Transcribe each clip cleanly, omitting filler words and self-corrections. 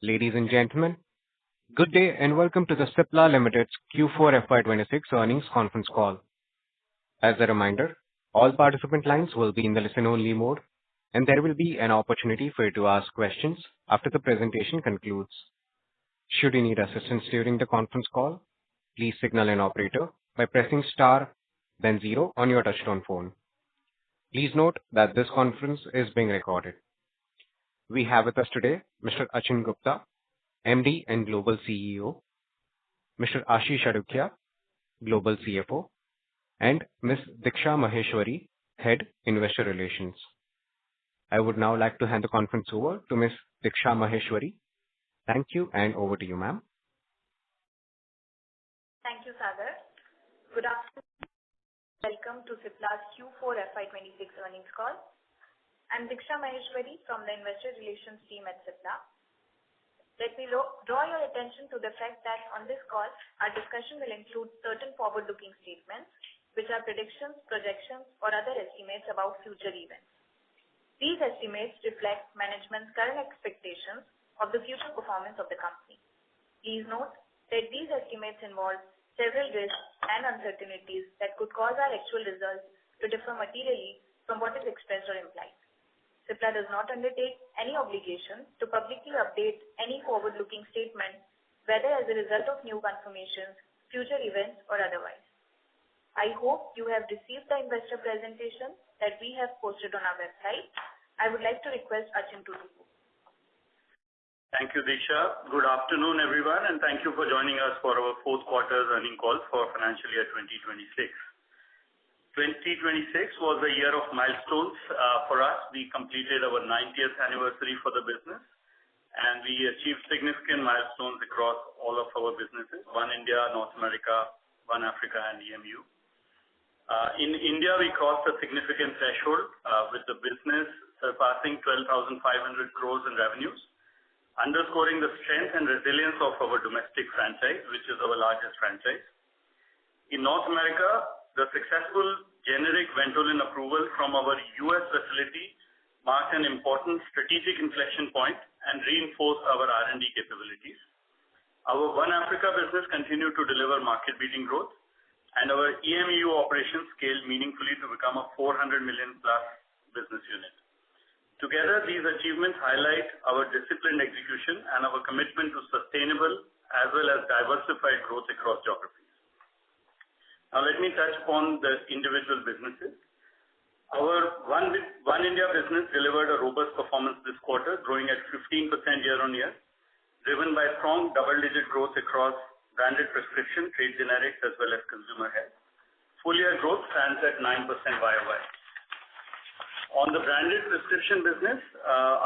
Ladies and gentlemen, good day and welcome to the Cipla Limited's Q4 FY26 earnings conference call. As a reminder, all participant lines will be in the listen-only mode, and there will be an opportunity for you to ask questions after the presentation concludes. Should you need assistance during the conference call, please signal an operator by pressing star, then zero on your touchtone phone. Please note that this conference is being recorded. We have with us today Mr. Achin Gupta, MD and Global CEO, Mr. Ashish Adukia, Global CFO, and Ms. Diksha Maheshwari, Head, Investor Relations. I would now like to hand the conference over to Ms. Diksha Maheshwari. Thank you, and over to you, ma'am. Thank you, Sagar. Good afternoon. Welcome to Cipla's Q4 FY26 earnings call. I'm Diksha Maheshwari from the Investor Relations team at Cipla. Let me draw your attention to the fact that on this call, our discussion will include certain forward-looking statements, which are predictions, projections, or other estimates about future events. These estimates reflect management's current expectations of the future performance of the company. Please note that these estimates involve several risks and uncertainties that could cause our actual results to differ materially from what is expressed or implied. Cipla does not undertake any obligation to publicly update any forward-looking statement, whether as a result of new confirmations, future events, or otherwise. I hope you have received the investor presentation that we have posted on our website. I would like to request Achin to do so. Thank you, Diksha. Good afternoon, everyone, and thank you for joining us for our fourth quarter's earnings call for financial year 2026. 2026 was a year of milestones for us. We completed our 90th anniversary for the business, and we achieved significant milestones across all of our businesses: One India, North America, One Africa, and EMU. In India, we crossed a significant threshold with the business surpassing 12,500 crores in revenues, underscoring the strength and resilience of our domestic franchise, which is our largest franchise. In North America, the successful generic Ventolin approval from our US facility marked an important strategic inflection point and reinforced our R&D capabilities. Our One Africa business continued to deliver market-beating growth, and our EMU operations scaled meaningfully to become a 400 million plus business unit. Together, these achievements highlight our disciplined execution and our commitment to sustainable as well as diversified growth across geographies. Now, let me touch upon the individual businesses. Our One India business delivered a robust performance this quarter, growing at 15% year-on-year, driven by strong double-digit growth across branded prescription, trade generics, as well as consumer health. Full-year growth stands at 9% YOY. On the branded prescription business,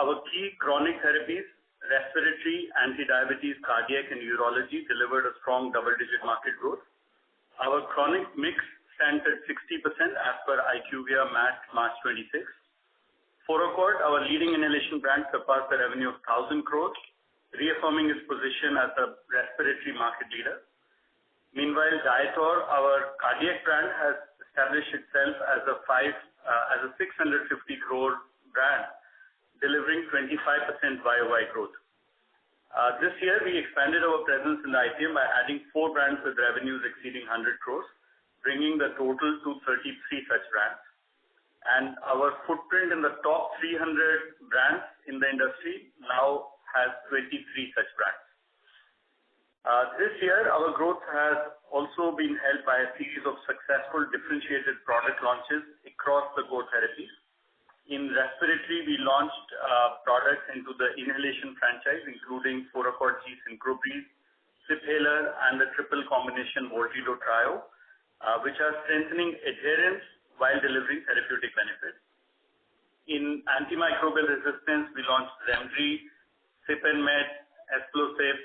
our key chronic therapies, respiratory, anti-diabetes, cardiac, and urology delivered a strong double-digit market growth. Our chronic mix stands at 60% as per IQVIA MAT March 26. Foracort, our leading inhalation brand, surpassed the revenue of 1,000 crores, reaffirming its position as a respiratory market leader. Meanwhile, Diator, our cardiac brand, has established itself as a 650 crore brand, delivering 25% YOY growth. This year, we expanded our presence in the IPM by adding 4 brands with revenues exceeding 100 crores, bringing the total to 33 such brands. And our footprint in the top 300 brands in the industry now has 23 such brands. This year, our growth has also been helped by a series of successful differentiated product launches across the core therapies. In respiratory, we launched products into the inhalation franchise, including Foracort G Synchrobreathe, Ciphaler, and the triple combination Voltido Trio, which are strengthening adherence while delivering therapeutic benefits. In antimicrobial resistance, we launched Remdri, Cipenmed, Esplosip,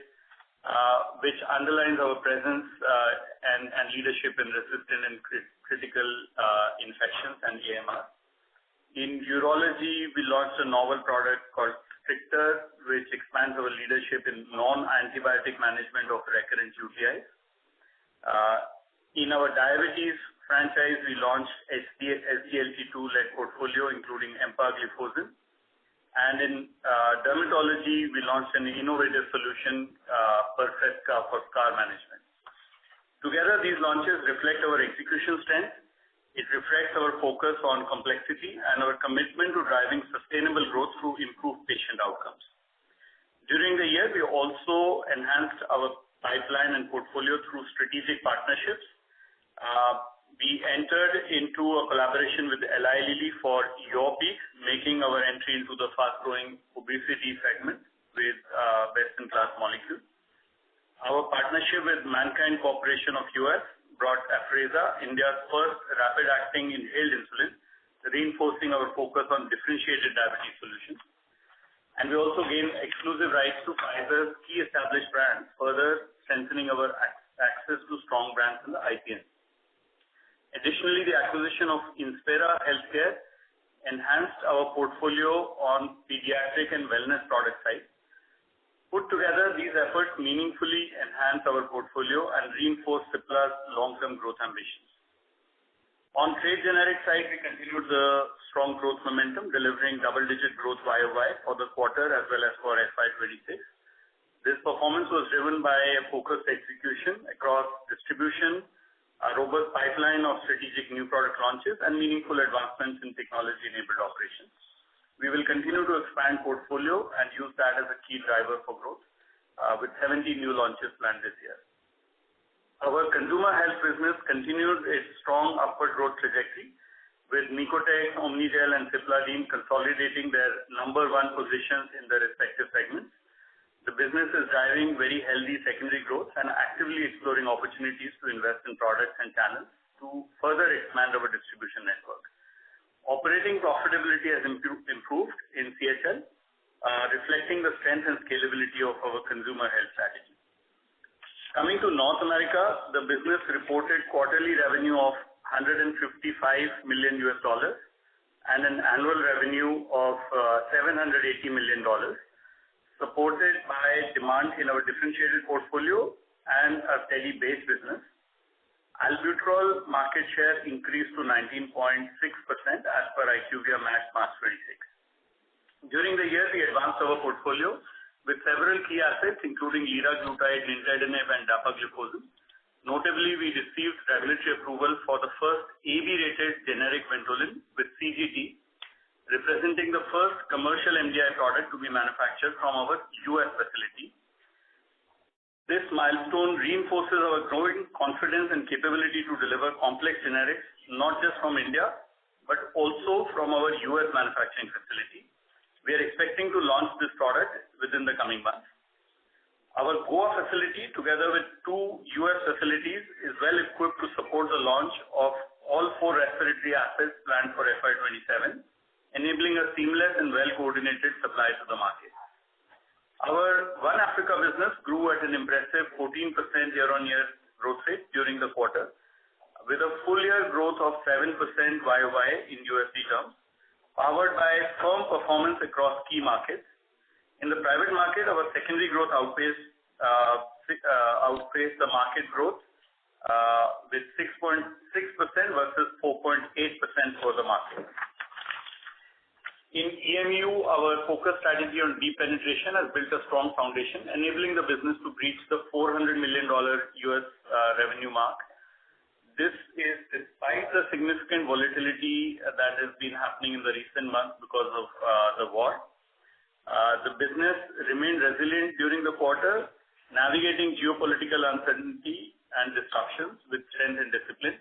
which underlines our presence and leadership in resistant and critical infections and AMR. In urology, we launched a novel product called Stricter, which expands our leadership in non-antibiotic management of recurrent UTIs. In our diabetes franchise, we launched SGLT2-led portfolio, including empagliflozin. And in dermatology, we launched an innovative solution, Perfecta for scar management. Together, these launches reflect our execution strength. It reflects our focus on complexity and our commitment to driving sustainable growth through improved patient outcomes. During the year, we also enhanced our pipeline and portfolio through strategic partnerships. We entered into a collaboration with Eli Lilly for Yurpeak, making our entry into the fast-growing obesity segment with best-in-class molecules. Our partnership with Mankind Corporation of US brought Afrezza, India's first rapid-acting inhaled insulin, reinforcing our focus on differentiated diabetes solutions. And we also gained exclusive rights to Pfizer's key established brands, further strengthening our access to strong brands in the IPM. Additionally, the acquisition of Inspira Healthcare enhanced our portfolio on pediatric and wellness product side. Put together, these efforts meaningfully enhance our portfolio and reinforce Cipla's long-term growth ambitions. On trade generic side, we continued the strong growth momentum, delivering double-digit growth YOY for the quarter as well as for FY26. This performance was driven by a focused execution across distribution, a robust pipeline of strategic new product launches, and meaningful advancements in technology-enabled operations. We will continue to expand portfolio and use that as a key driver for growth, with 70 new launches planned this year. Our consumer health business continued its strong upward growth trajectory, with Nicotex, Omnigel, and Cipla consolidating their number one positions in their respective segments. The business is driving very healthy secondary growth and actively exploring opportunities to invest in products and channels to further expand our distribution network. Operating profitability has improved in CHL, reflecting the strength and scalability of our consumer health strategy. Coming to North America, the business reported quarterly revenue of $155 million and an annual revenue of $780 million. Supported by demand in our differentiated portfolio and a steady base business. Albuterol market share increased to 19.6% as per IQVIA Match March 26. During the year, we advanced our portfolio with several key assets, including liraglutide, nintedanib, and dapagliflozin. Notably, we received regulatory approval for the first AB-rated generic Ventolin with CGT, representing the first commercial MDI product to be manufactured from our US facility. This milestone reinforces our growing confidence and capability to deliver complex generics, not just from India, but also from our US manufacturing facility. We are expecting to launch this product within the coming months. Our Goa facility, together with two US facilities, is well equipped to support the launch of all four respiratory assets planned for FY27. Enabling a seamless and well-coordinated supply to the market. Our One Africa business grew at an impressive 14% year-on-year growth rate during the quarter, with a full year growth of 7% YOY in USD terms, powered by firm performance across key markets. In the private market, our secondary growth outpaced the market growth with 6.6% versus 4.8% for the market. In EMU, our focus strategy on deep penetration has built a strong foundation, enabling the business to breach the $400 million US revenue mark. This is despite the significant volatility that has been happening in the recent months because of the war. The business remained resilient during the quarter, navigating geopolitical uncertainty and disruptions with strength and discipline.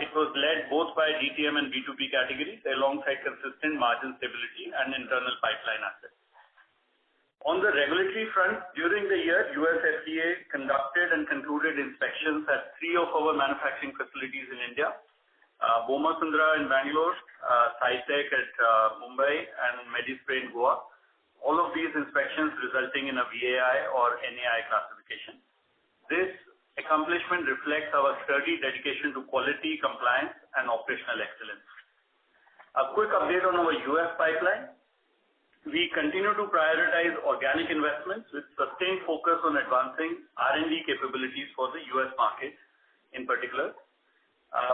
It was led both by DTM and B2B categories alongside consistent margin stability and internal pipeline assets. On the regulatory front, during the year, US FDA conducted and concluded inspections at 3 of our manufacturing facilities in India, Bomasundra in Bangalore, Scitech at Mumbai, and Medispray in Goa. All of these inspections resulting in a VAI or NAI classification. This accomplishment reflects our sturdy dedication to quality, compliance, and operational excellence. A quick update on our US pipeline. We continue to prioritize organic investments with sustained focus on advancing R&D capabilities for the US market in particular.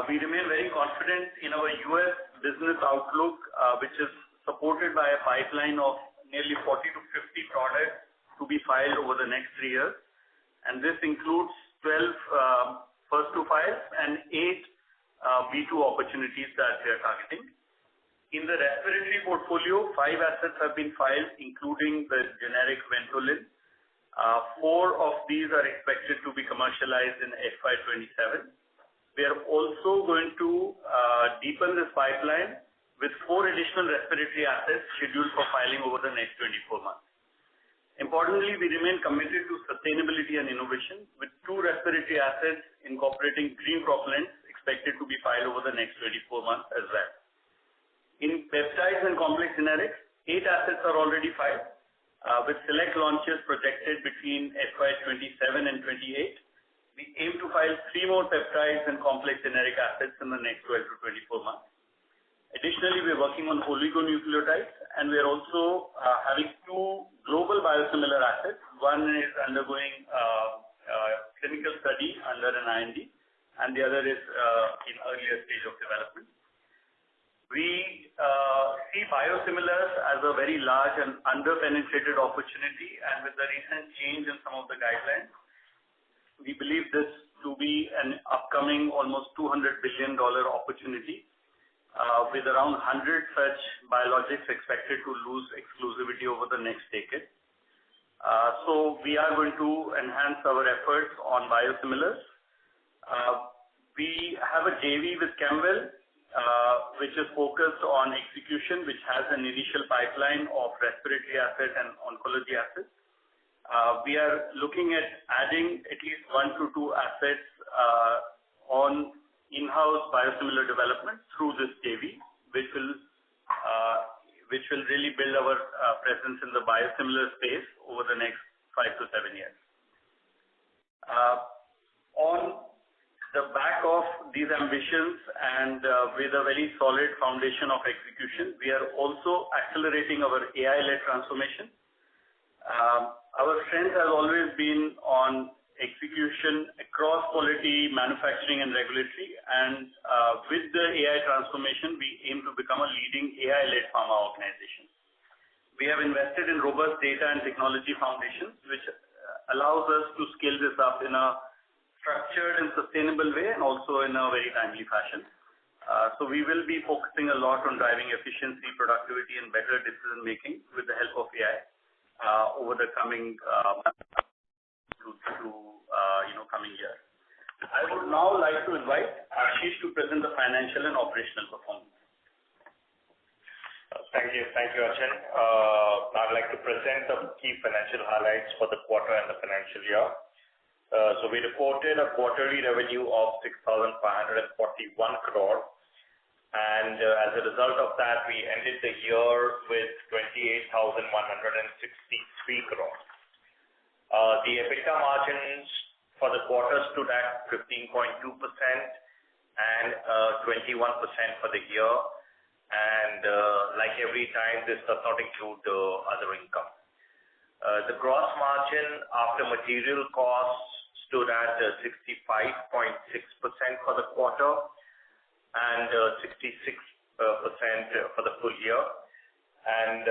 We remain very confident in our US business outlook, which is supported by a pipeline of nearly 40 to 50 products to be filed over the next 3 years. And this includes 12 first to files and 8 B2 opportunities that we are targeting. In the respiratory portfolio, 5 assets have been filed, including the generic Ventolin. 4 of these are expected to be commercialized in FY27. We are also going to deepen this pipeline with 4 additional respiratory assets scheduled for filing over the next 24 months. Importantly, we remain committed to sustainability and innovation, with 2 respiratory assets incorporating green propellants expected to be filed over the next 24 months as well. In peptides and complex generics, 8 assets are already filed, with select launches projected between FY27 and 28. We aim to file 3 more peptides and complex generic assets in the next 12 to 24 months. Additionally, we are working on oligonucleotides, and we are also having 2 global biosimilar assets. One is undergoing clinical study under an IND, and the other is in earlier stage of development. We see biosimilars as a very large and under-penetrated opportunity, and with the recent change in some of the guidelines, we believe this to be an upcoming almost $200 billion opportunity, with around 100 such biologics expected to lose exclusivity over the next decade. So we are going to enhance our efforts on biosimilars. We have a JV with Camwell, which is focused on execution, which has an initial pipeline of respiratory assets and oncology assets. We are looking at adding at least 1 to 2 assets on in-house biosimilar development through this JV, which will really build our presence in the biosimilar space over the next 5 to 7 years. On the back of these ambitions and with a very solid foundation of execution, we are also accelerating our AI-led transformation. Our strength has always been on execution across quality, manufacturing, and regulatory. And with the AI transformation, we aim to become a leading AI-led pharma organization. We have invested in robust data and technology foundations, which allows us to scale this up in a structured and sustainable way, and also in a very timely fashion. So we will be focusing a lot on driving efficiency, productivity, and better decision making with the help of AI over the coming coming year. I would now like to invite Ashish to present the financial and operational performance. Thank you, Achin. I'd like to present the key financial highlights for the quarter and the financial year. So we reported a quarterly revenue of 6,541 crore, and as a result of that, we ended the year with 28,163 crore. The EBITDA margins for the quarter stood at 15.2% and 21% for the year. And like every time, this does not include other income. The gross margin after material costs stood at 65.6% for the quarter and 66% for the full year. And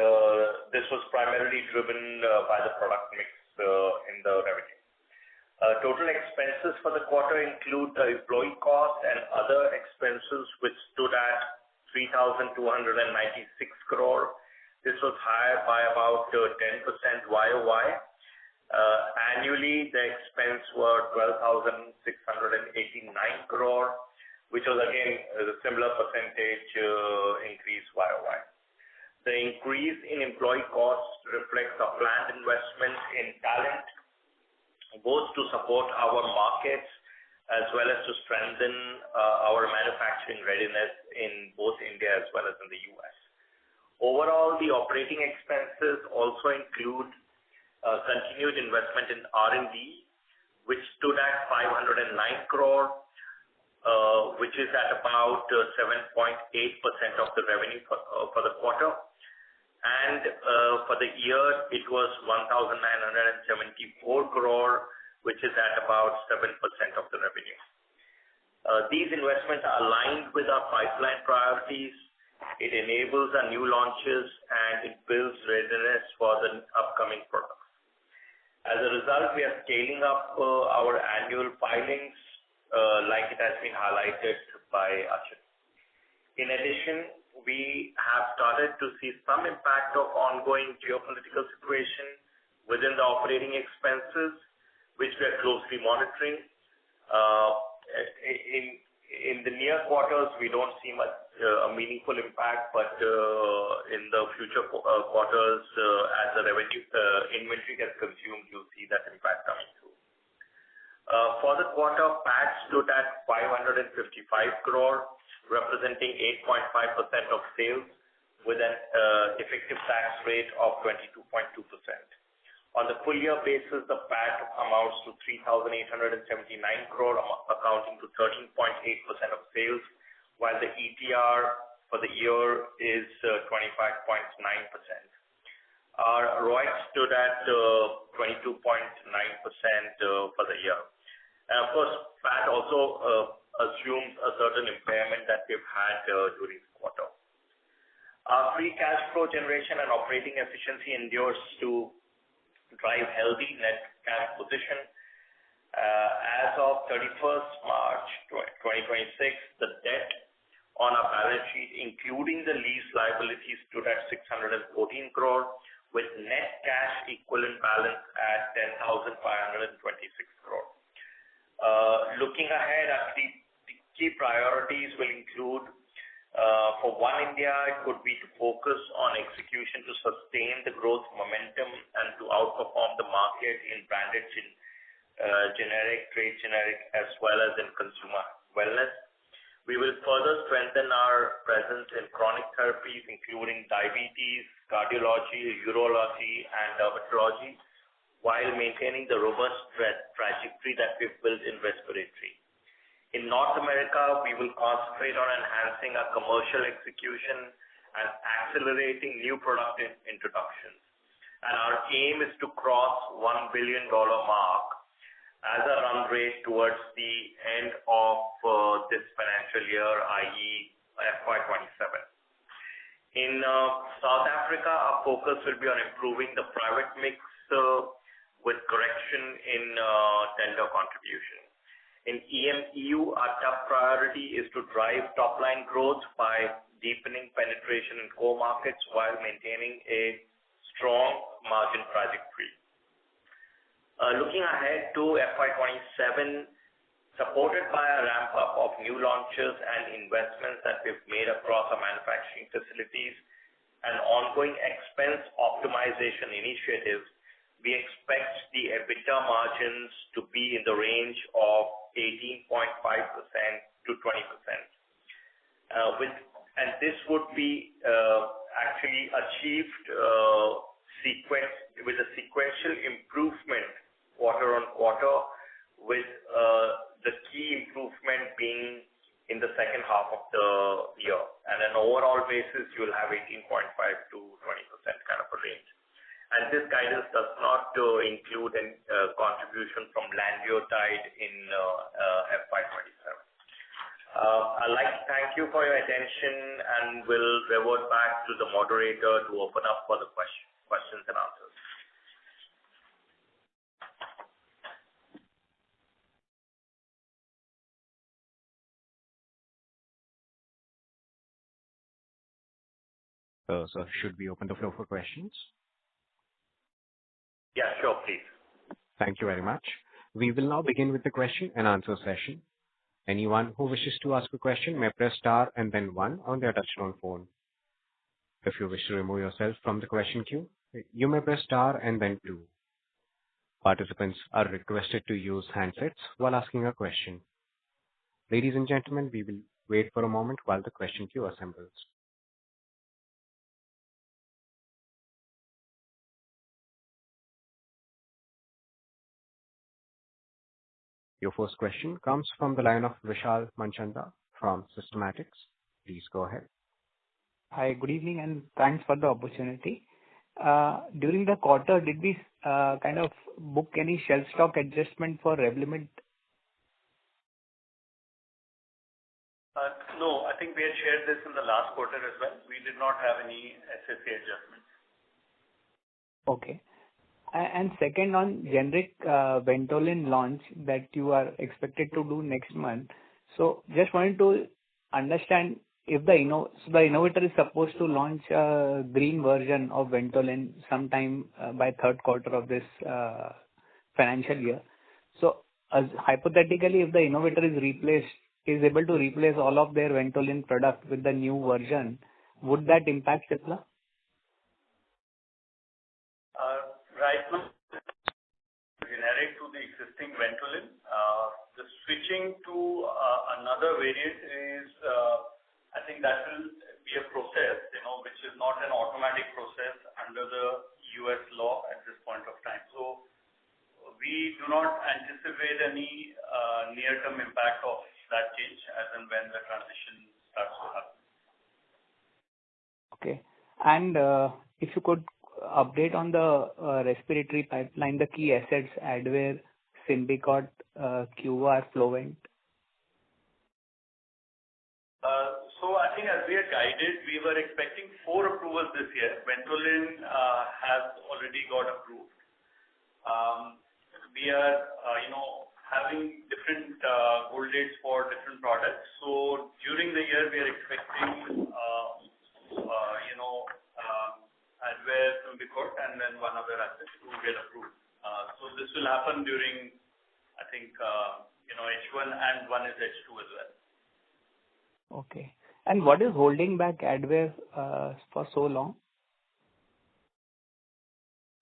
this was primarily driven by the product mix in the revenue. Total expenses for the quarter include the employee cost and other expenses, which stood at 3,296 crore. This was higher by about 10% YOY. Annually, the expense were 12,689 crore, which was again a similar percentage increase YOY. The increase in employee costs reflects a planned investment in talent, both to support our markets as well as to strengthen our manufacturing readiness in both India as well as in the US. Overall, the operating expenses also include continued investment in R&D, which stood at 509 crore, which is at about 7.8% of the revenue for the quarter. And for the year, it was 1,974 crore, which is at about 7% of the revenue. These investments are aligned with our pipeline priorities It enables our new launches, and it builds readiness for the upcoming products. As a result, we are scaling up our annual filings, like it has been highlighted by Achin. In addition, we have started to see some impact of ongoing geopolitical situation within the operating expenses, which we are closely monitoring. In the near quarters, we don't see much a meaningful impact, but in the future quarters, as the revenue inventory gets consumed, you'll see that impact coming through. For the quarter, PAT stood at 555 crore, representing 8.5% of sales, with an effective tax rate of 22.2%. On the full year basis, the PAT amounts to 3,879 crore, accounting to 13.8% of sales, while the ETR for the year is 25.9%. Our ROIC stood at 22.9% for the year. And of course, PAT also assumes a certain impairment that we've had during the quarter. Our free cash flow generation and operating efficiency endures to drive healthy net cash position. As of 31st March 2026, the debt on our balance sheet, including the lease liabilities, stood at 614 crore, with net cash equivalent balance at 10,526 crore. Looking ahead, our key priorities will include, for One India, it would be to focus on execution to sustain the growth momentum and to outperform the market in branded generic, trade generic, as well as in consumer wellness. We will further strengthen our presence in chronic therapies, including diabetes, cardiology, urology, and dermatology, while maintaining the robust trajectory that we've built in respiratory. In North America, we will concentrate on enhancing our commercial execution and accelerating new product introductions. And our aim is to cross $1 billion mark as a run rate towards the end of this financial year, i.e. FY27. In South Africa, our focus will be on improving the private mix with correction in tender contribution. In EU, our top priority is to drive top-line growth by deepening penetration in core markets while maintaining a strong margin trajectory. Looking ahead to FY27, supported by a ramp-up of new launches and investments that we've made across our manufacturing facilities and ongoing expense optimization initiatives, we expect the EBITDA margins to be in the range of 18.5% to 20%. And this would be actually achieved with a sequential improvement quarter on quarter, with the key improvement being in the second half of the year. And on an overall basis, you will have 18.5 to 20% kind of a range. And this guidance does not include any contribution from Lanreotide in FY27. I'd like to thank you for your attention and will revert back to the moderator to open up for the questions and answers. So should we open the floor for questions? Yeah, sure, please. Thank you very much. We will now begin with the question and answer session. Anyone who wishes to ask a question may press star and then one on their touchtone phone. If you wish to remove yourself from the question queue, you may press star and then two. Participants are requested to use handsets while asking a question. Ladies and gentlemen, we will wait for a moment while the question queue assembles. Your first question comes from the line of Vishal Manchanda from Systematics. Please go ahead. Hi, good evening, and thanks for the opportunity. During the quarter, did we kind of book any shelf stock adjustment for Revlimid? No, I think think we had shared this in the last quarter as well. We did not have any SSA adjustments. Okay. And second, on generic Ventolin launch that you are expected to do next month. So just wanted to understand if the innovator is supposed to launch a green version of Ventolin sometime by third quarter of this financial year. So as hypothetically, if the innovator is able to replace all of their Ventolin product with the new version, would that impact Cipla? Right now, generic to the existing Ventolin. The switching to another variant is, I think that will be a process, which is not an automatic process under the US law at this point of time. So we do not anticipate any near-term impact of that change as and when the transition starts to happen. Okay. And if you could update on the respiratory pipeline, the key assets, Advair, Symbicort, QVAR, Flovent. So I think as we had guided, we were expecting 4 approvals this year. Ventolin has already got approved. We are, having different goal dates for different products. So during the year, we are expecting, Advair, Symbicort, and then one other asset to get approved. So this will happen during, I think, H1 and one is H2 as well. Okay. And what is holding back Advair for so long?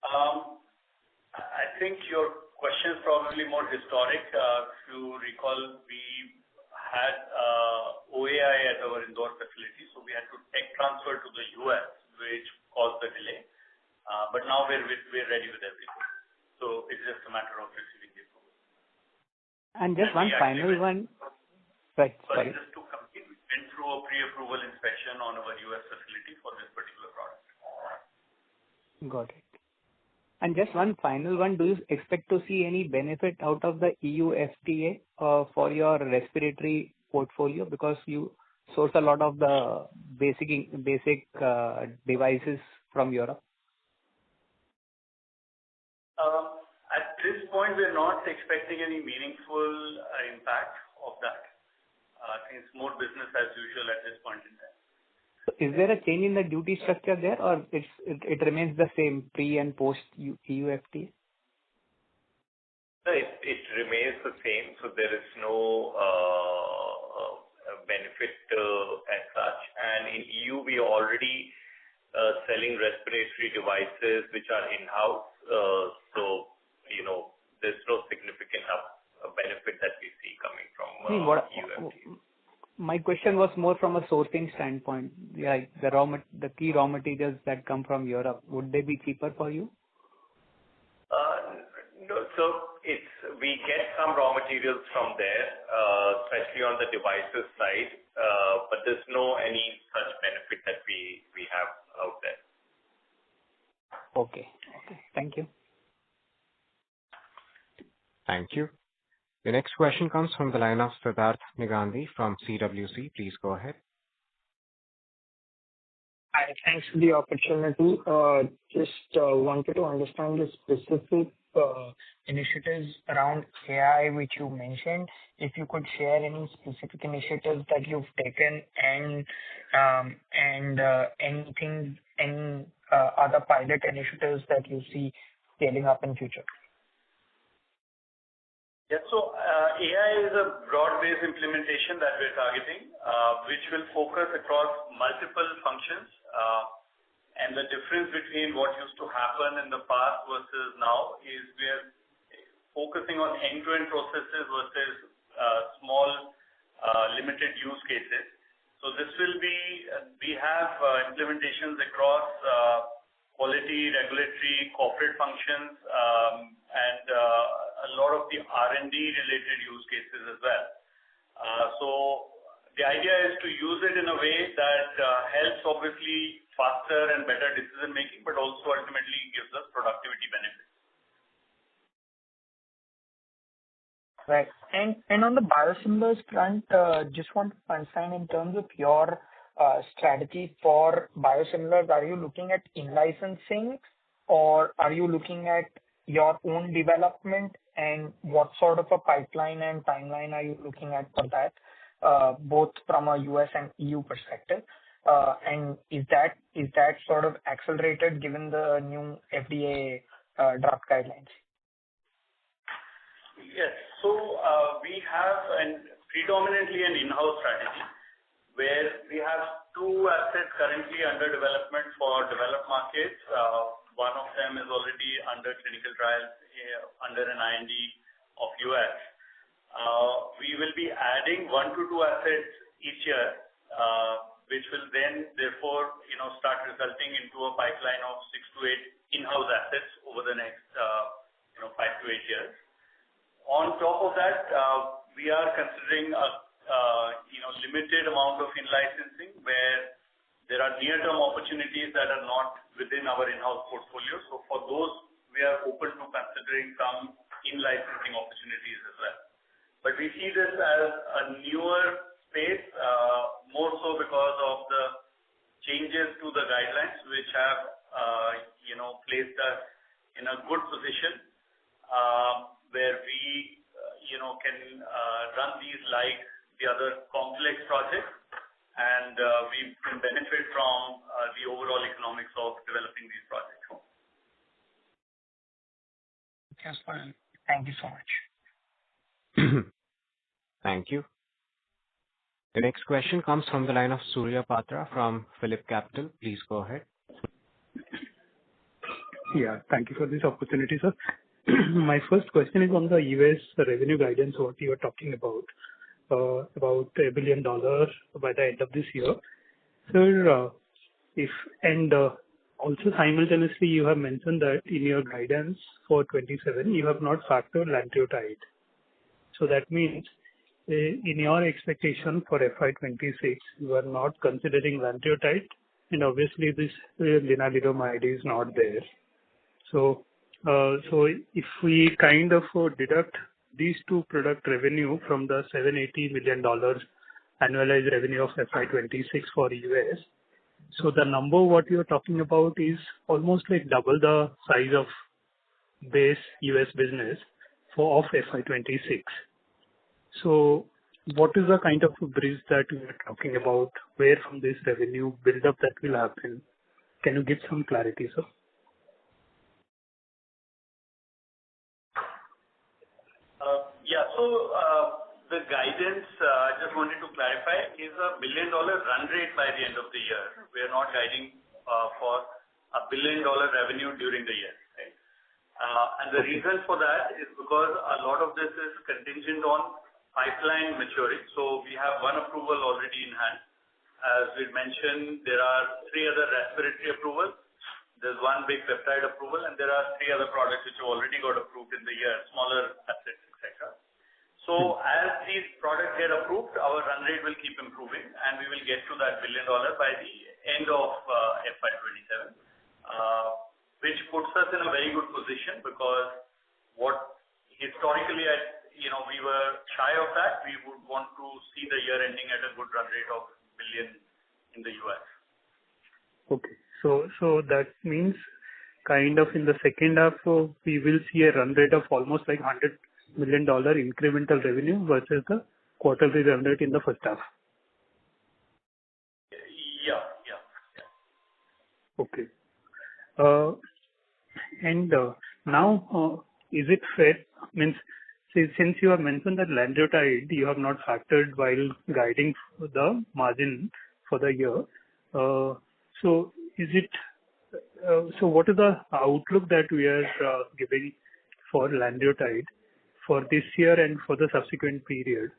I think your question is probably more historic. If you recall, we had OAI at our Indore facility, so we had to tech transfer to the US, which caused the delay. But now we're ready with everything. So it's just a matter of receiving the approval. And just one final one. Right. Sorry. Just to complete, we went through a pre-approval inspection on our US facility for this particular product. Got it. And just one final one. Do you expect to see any benefit out of the EU FTA for your respiratory portfolio? Because you source a lot of the basic devices from Europe. At this point, we're not expecting any meaningful impact of that. I think it's more business as usual at this point in time. So is there a change in the duty structure there, or it remains the same pre and post EU FTA? No, it remains the same. So there is no benefit as such. And in EU, we are already selling respiratory devices which are in-house. So, there's no significant benefit that we see coming from EU FTA. My question was more from a sourcing standpoint. Like the key raw materials that come from Europe, would they be cheaper for you? No, so we get some raw materials from there, especially on the devices side, but there's no any such benefit that we have out there. Okay. Thank you. Thank you. The next question comes from the line of Siddharth Negandhi from CWC. Please go ahead. Hi, thanks for the opportunity. Just wanted to understand the specific initiatives around AI which you mentioned. If you could share any specific initiatives that you've taken and any other pilot initiatives that you see scaling up in future. Yeah, so AI is a broad-based implementation that we're targeting, which will focus across multiple functions. And the difference between what used to happen in the past versus now is we're focusing on end-to-end processes versus small, limited use cases. So this will be, we have implementations across quality, regulatory, corporate functions, and a lot of the R&D related use cases as well. So the idea is to use it in a way that helps obviously faster and better decision making, but also ultimately gives us productivity benefits. Right. And on the biosimilars front, just want to understand in terms of your strategy for biosimilars, are you looking at in-licensing or are you looking at your own development? And what sort of a pipeline and timeline are you looking at for that, both from a U.S. and EU perspective? And is that sort of accelerated given the new FDA draft guidelines? Yes. So we have predominantly an in-house strategy where we have two assets currently under development for developed markets. One of them is already under clinical trials under an IND of US. We will be adding 1 to 2 assets each year, which will then therefore start resulting into a pipeline of 6 to 8 in-house assets over the next 5 to 8 years. On top of that, we are considering a limited amount of in-licensing where there are near-term opportunities that are not within our in-house portfolio. So for those, we are open to considering some in-licensing opportunities as well. But we see this as a newer space, more so because of the changes to the guidelines, which have placed us in a good position where we can run these like the other complex projects, and we can benefit from the overall economics of developing these projects. That's fine. Thank you so much. Thank you. The next question comes from the line of Surya Patra from Phillip Capital. Please go ahead. Yeah, thank you for this opportunity, sir. My first question is on the US revenue guidance, what you are talking about $1 billion by the end of this year. Sir, also simultaneously you have mentioned that in your guidance for 27, you have not factored lanreotide. So that means in your expectation for FY26, you are not considering lanreotide, and obviously this lenalidomide is not there. So if we kind of deduct these two product revenue from the $780 million annualized revenue of FY26 for US, so the number what you're talking about is almost like double the size of base US business of FY26. So what is the kind of bridge that we are talking about? Where from this revenue build-up that will happen? Can you give some clarity, sir? So the guidance, I just wanted to clarify, is $1 billion run rate by the end of the year. We are not guiding for $1 billion revenue during the year. Right? And the reason for that is because a lot of this is contingent on pipeline maturing. So we have one approval already in hand. As we mentioned, there are 3 other respiratory approvals. There's one big peptide approval, and there are 3 other products which have already got approved in the year, smaller assets, etc. So as these products get approved, our run rate will keep improving, and we will get to that $1 billion by the end of FY27, which puts us in a very good position because what historically we were shy of that. We would want to see the year ending at a good run rate of $1 billion in the US. Okay. So that means kind of in the second half, we will see a run rate of almost like $100 million incremental revenue versus the quarterly run rate in the first half. Yeah. Okay. And now, is it fair, since you have mentioned that lanreotide you have not factored while guiding the margin for the year, so what is the outlook that we are giving for lanreotide for this year and for the subsequent period,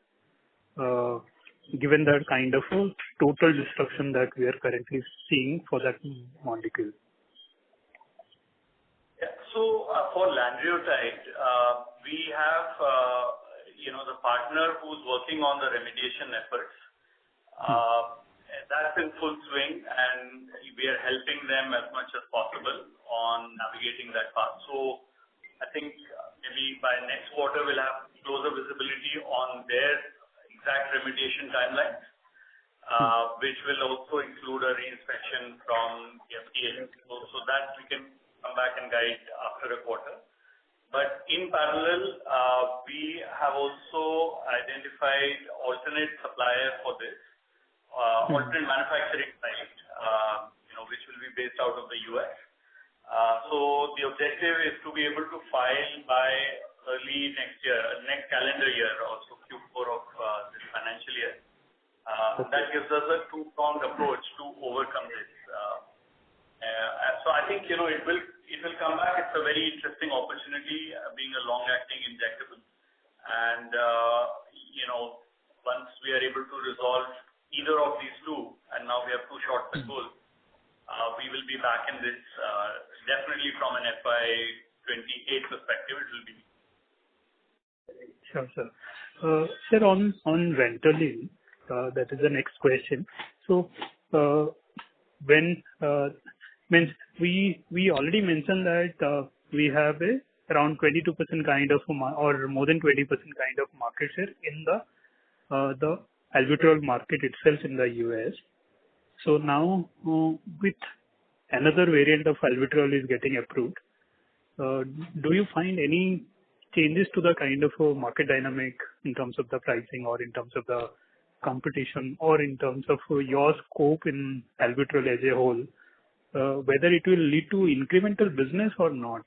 given that kind of a total destruction that we are currently seeing for that molecule? Yeah. So for lanreotide, we have the partner who's working on the remediation efforts. That's in full swing, and we are helping them as much as possible on navigating that path. So I think maybe by next quarter we'll have closer visibility on their exact remediation timelines, which will also include a reinspection from the FDA. So that we can come back and guide after a quarter. But in parallel, we have also identified alternate suppliers for this, alternate manufacturing site, which will be based out of the US. So the objective is to be able to file by early next year, next calendar year, also Q4 of this financial year. That gives us a two-pronged approach to overcome this. So I think, it will come back. It's a very interesting opportunity, being a long-acting injectable. And, once we are able to resolve either of these two, and now we have two shots at goal, we will be back in this, definitely from an FY28 perspective, it will be. Sure, sir. Sir, on Ventolin, that is the next question. So, when means we already mentioned that we have around 22% kind of or more than 20% kind of market share in the albuterol market itself in the US. So now with another variant of albuterol is getting approved, do you find any changes to the kind of market dynamic in terms of the pricing or in terms of the competition or in terms of your scope in albuterol as a whole, whether it will lead to incremental business or not,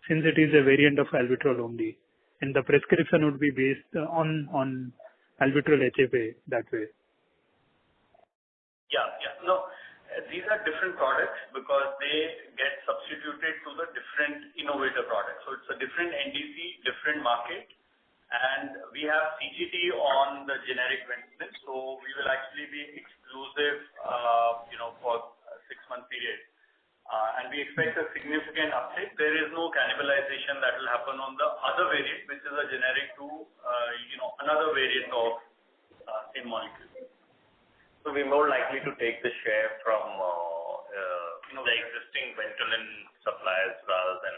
since it is a variant of albuterol only, and the prescription would be based on albuterol HFA that way? Yeah. No, these are different products because they get substituted to the different innovator products. So it's a different NDC, different market. And we have CGT on the generic Ventolin, so we will actually be exclusive, for a 6-month period. And we expect a significant uptake. There is no cannibalization that will happen on the other variant, which is a generic to, another variant of same molecule. So we're more likely to take the share from, the existing Ventolin suppliers rather than,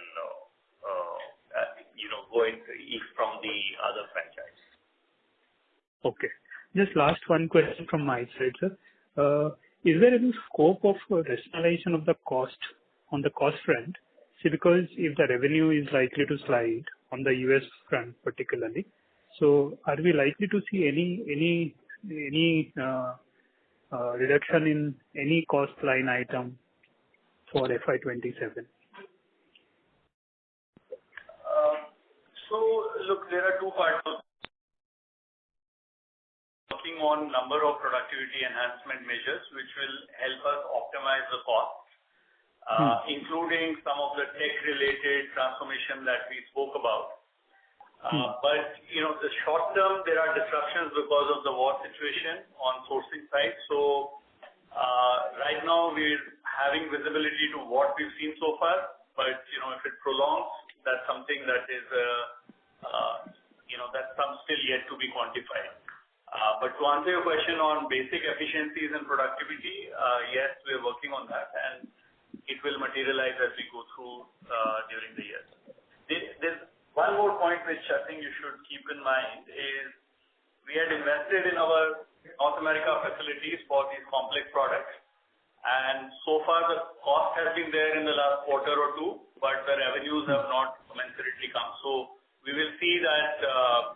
going each from the other franchise. Okay. Just last one question from my side, sir. Is there any scope of rationalization of the cost on the cost front? See, because if the revenue is likely to slide on the US front particularly, so are we likely to see any reduction in any cost line item for FY27? So, look, there are two parts. Working on number of productivity enhancement measures, which will help us optimize the cost, including some of the tech-related transformation that we spoke about. But, the short term, there are disruptions because of the war situation on sourcing side. So, right now we're having visibility to what we've seen so far, but, if it prolongs, that's something that is, that's still yet to be quantified. But to answer your question on basic efficiencies and productivity, yes, we're working on that, and it will materialize as we go through during the year. There's one more point which I think you should keep in mind is we had invested in our North America facilities for these complex products, and so far the cost has been there in the last quarter or two, but the revenues have not commensurately come. So we will see that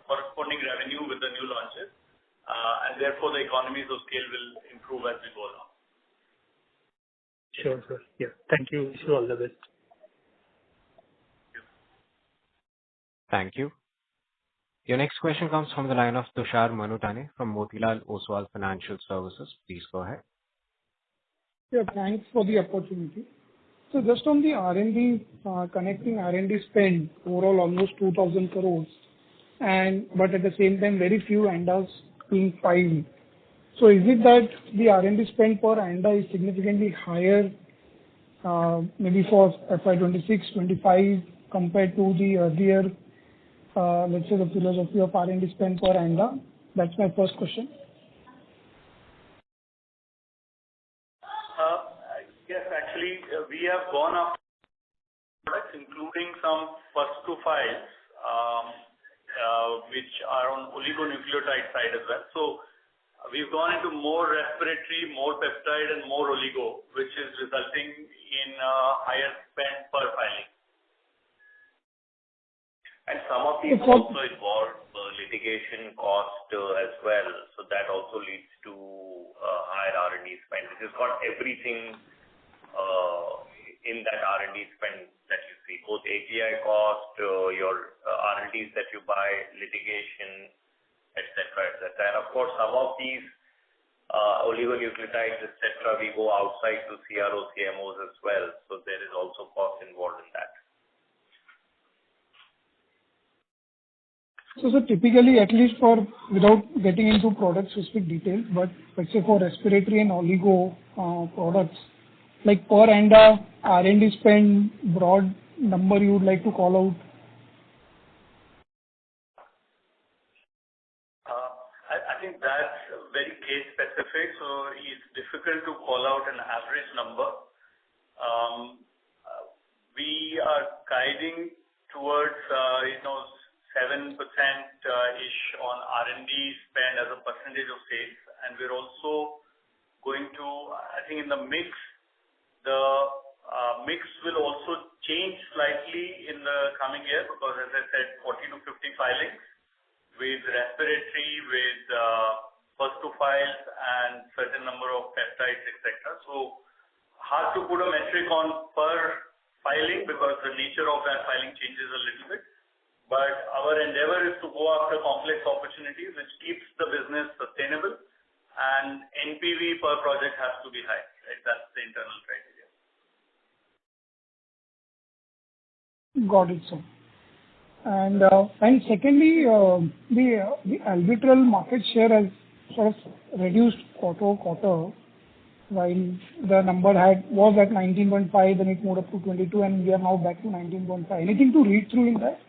corresponding revenue with the new launches, and therefore the economies of scale will improve as we go along. Sure, sir. Yeah. Thank you. Wish you all the best. Thank you. Your next question comes from the line of Tushar Manudhane from Motilal Oswal Financial Services. Please go ahead. Yeah, thanks for the opportunity. So just on the R&D, connecting R&D spend, overall almost 2,000 crores, but at the same time, very few ANDAs being filed. So is it that the R&D spend per ANDA is significantly higher, maybe for FY26, 25, compared to the earlier, let's say the philosophy of R&D spend per ANDA? That's my first question. Yes, actually, we have gone up products, including including some first-to-files, which are on oligonucleotide side as well. So we've gone into more respiratory, more peptide, and more oligo, which is resulting in higher spend per filing. And some of these also involve litigation cost as well. So that also leads to higher R&D spend. It has got everything in that R&D spend that you see, both API cost, your R&Ds that you buy, litigation, etc., etc. And of course, some of these oligonucleotides, etc., we go outside to CRO, CMOs as well. So there is also cost involved in that. So typically, at least for, without getting into product-specific details, but let's say for respiratory and oligo products, like per ANDA R&D spend, broad number you would like to call out? I think that's very case specific, so it's difficult to call out an average number. We are guiding towards 7%-ish on R&D spend as a percentage of sales, and we're also going to, I think in the mix, the mix will also change slightly in the coming year because, as I said, 40 to 50 filings with respiratory, with first-to-files, and certain number of peptides, etc. So hard to put a metric on per filing because the nature of that filing changes a little bit. But our endeavor is to go after complex opportunities, which keeps the business sustainable, and NPV per project has to be high. Right? That's the internal criteria. Got it, sir. And secondly, the albuterol market share has sort of reduced quarter-over-quarter, while the number was at 19.5, then it moved up to 22, and we are now back to 19.5. Anything to read through in that?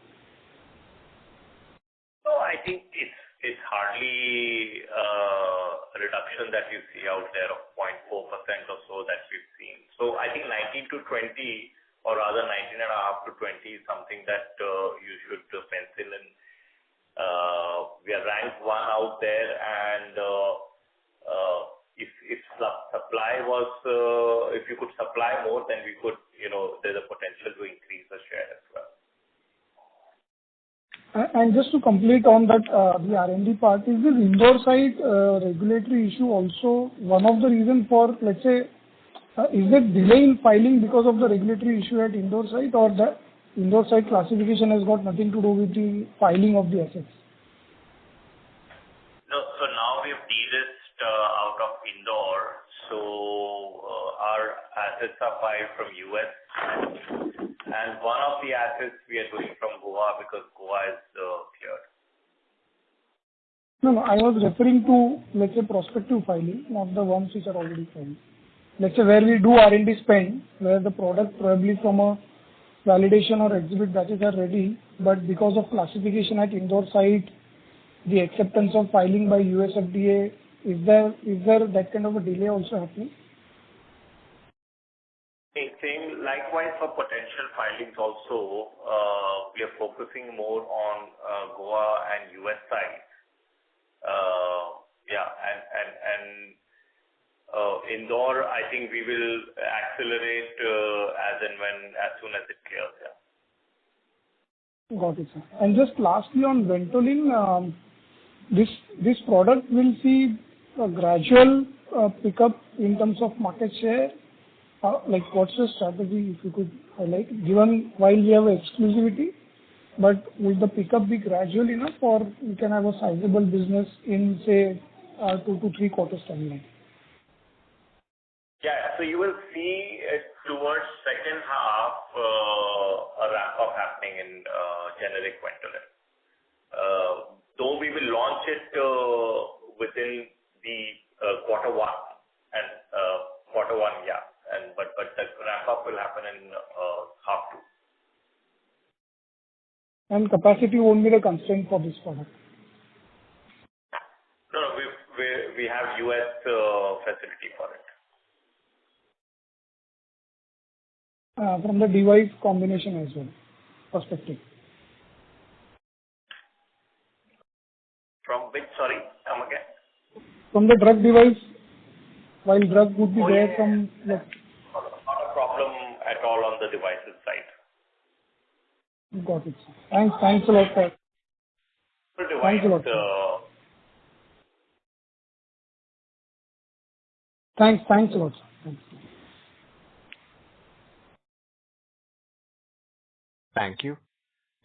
No, I think it's hardly a reduction that you see out there of 0.4% or so that we've seen. So I think 19 to 20, or rather 19.5 to 20 is something that you should pencil in. We are ranked one out there, and if supply was, if you could supply more, then we could, there's a potential to increase the share as well. And just to complete on that, the R&D part, is this Indore site regulatory issue also one of the reasons for, let's say, is it delay in filing because of the regulatory issue at Indore site, or the Indore site classification has got nothing to do with the filing of the assets? No, so now we have de-risked out of Indore. So our assets are filed from US, and one of the assets we are doing from Goa because Goa is cleared. No, I was referring to, let's say, prospective filing, not the ones which are already filed. Let's say where we do R&D spend, where the product probably from a validation or exhibit batches are ready, but because of classification at Indore site, the acceptance of filing by US FDA, is there that kind of a delay also happening? Same, likewise for potential filings also, we are focusing more on Goa and US sites. Indore, I think we will accelerate as soon as it clears. Yeah. Got it, sir. And just lastly on Ventolin, this product will see a gradual pickup in terms of market share. Like what's the strategy, if you could highlight, given while we have exclusivity, but will the pickup be gradual enough, or we can have a sizable business in, say, 2 to 3 quarters timeline? Yeah, so you will see towards second half a ramp up happening in generic Ventolin. Though we will launch it within the quarter one, yeah. But the ramp up will happen in half two. And capacity won't be the constraint for this product? No, we have US facility for it. From the device combination as well? perspective? From which? Sorry, come again. From the drug device, while drug would be there from the... Not a problem at all on the devices side. Got it. Thanks a lot, sir. Thanks a lot, sir. Thanks a lot, sir. Thanks. Thank you.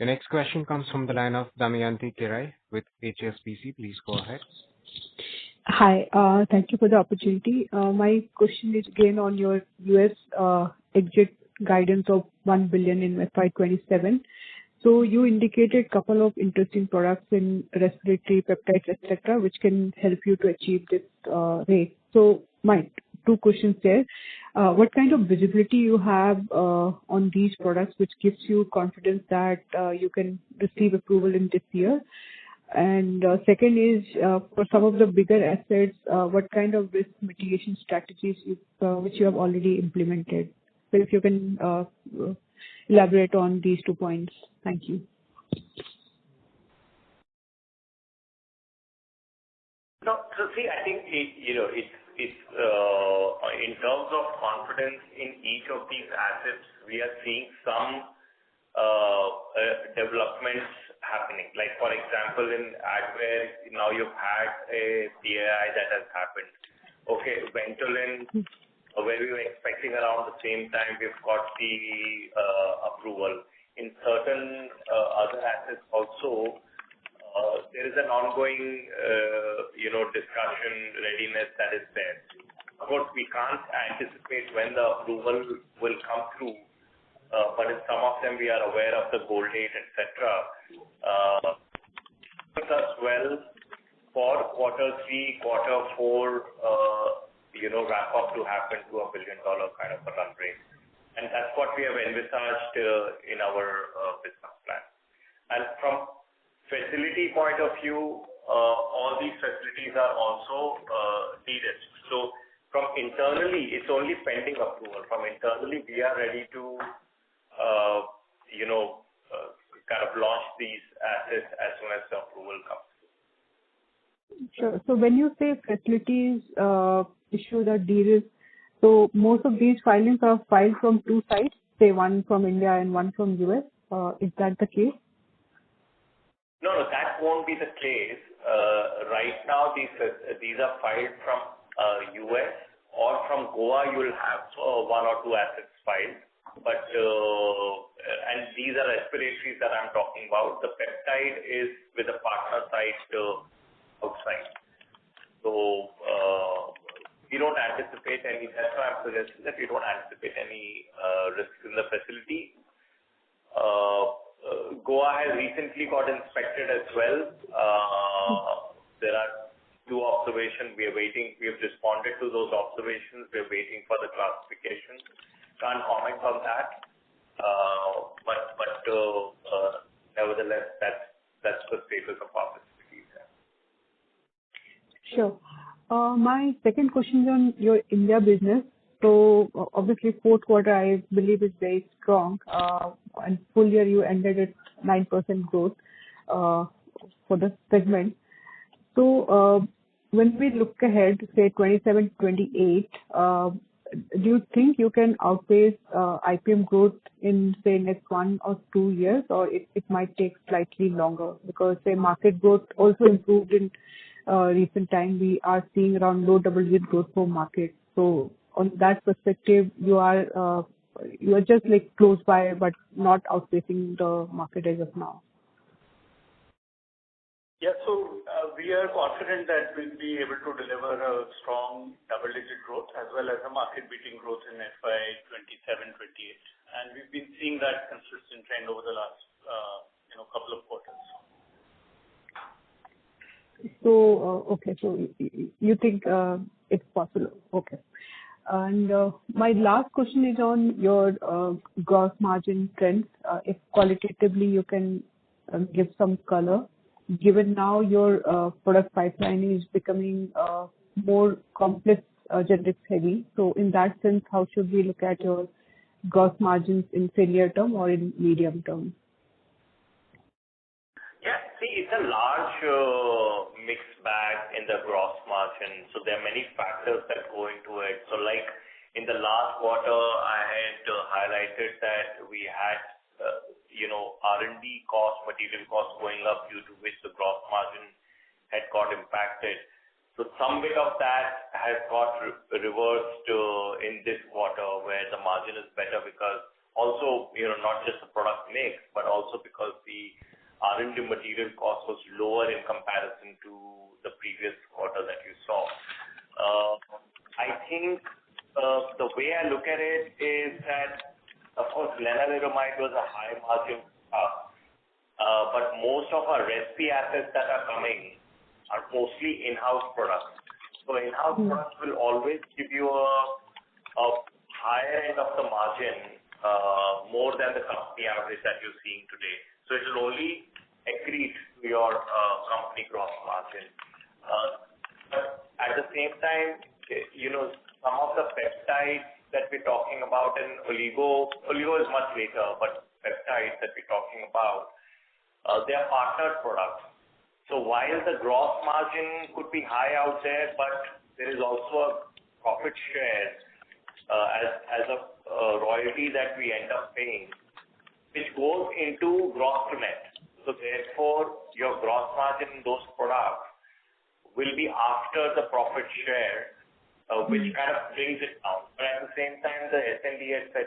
The next question comes from the line of Damayanti Kerai with HSBC. Please go ahead. Hi. Thank you for the opportunity. My question is again on your U.S. exit guidance of $1 billion in FY27. So you indicated couple of interesting products in respiratory, peptides, etc., which can help you to achieve this rate. So my two questions there. What kind of visibility you have on these products, which gives you confidence that you can receive approval in this year? And second is, for some of the bigger assets, what kind of risk mitigation strategies which you have already implemented? So if you can elaborate on these 2 points. Thank you. No, so see, I think it's in terms of confidence in each of these assets, we are seeing some developments happening. Like for example, in Advair, now you've had a PAI that has happened. Okay, Ventolin, where we were expecting around the same time, we've got the approval. In certain other assets also, there is an ongoing, discussion readiness that is there. Of course, we can't anticipate when the approval will come through, but in some of them we are aware of the goal date, etc. It does well for quarter 3, quarter 4, wrap up to happen to $1 billion kind of a run rate. And that's what we have envisaged in our business plan. And from facility point of view, all these facilities are also de-risked. So from internally, it's only pending approval. From internally, we are ready to, kind of launch these assets as soon as the approval comes. Sure. So when you say facilities issues are de-risked, so most of these filings are filed from 2 sites, say one from India and one from US. Is that the case? No, that won't be the case. Right now, these are filed from US or from Goa. You will have 1 or 2 assets filed, but and these are respiratories that I'm talking about. The peptide is with a partner site outside. So we don't anticipate any. That's why I'm suggesting that we don't anticipate any risks in the facility. Goa has recently got inspected as well. There are 2 observations. We are waiting. We have responded to those observations. We are waiting for the classification. Can't comment on that. But nevertheless, that's the status of our facilities. Sure. My second question is on your India business. So obviously, fourth quarter, I believe, is very strong. And full year, you ended at 9% growth for the segment. So when we look ahead, say 27, 28, do you think you can outpace IPM growth in, say, next 1 or 2 years, or it might take slightly longer? Because, say, market growth also improved in recent time. We are seeing around low double-digit growth for market. So on that perspective, you are just like close by, but not outpacing the market as of now. Yeah, so we are confident that we'll be able to deliver a strong double-digit growth as well as a market-beating growth in FY27, 28. And we've been seeing that consistent trend over the last, couple of quarters. So, okay, so you think it's possible. Okay. And my last question is on your gross margin trends. If qualitatively you can give some color, given now your product pipeline is becoming more complex, generics heavy. So in that sense, how should we look at your gross margins in say near term or in medium term? Yeah, see, it's a large mixed bag in the gross margin. So there are many factors that go into it. So like in the last quarter, I had highlighted that we had, R&D costs, material costs going up, due to which the gross margin had got impacted. So some bit of that has got reversed in this quarter, where the margin is better because also, not just the product mix, but also because the R&D material cost was lower in comparison to the previous quarter that you saw. I think the way I look at it is that, of course, lenalidomide was a high margin product, but most of our recipe assets that are coming are mostly in-house products. So in-house products will always give you a higher end of the margin, more than the company average that you're seeing today. So it will only accrete to your company gross margin. But at the same time, some of the peptides that we're talking about, and oligo is much later, but peptides that we're talking about, they are partnered products. So while the gross margin could be high out there, but there is also a profit share as a royalty that we end up paying, which goes into gross to net. So therefore, your gross margin in those products will be after the profit share, which kind of brings it down. But at the same time, the S&D, etc.,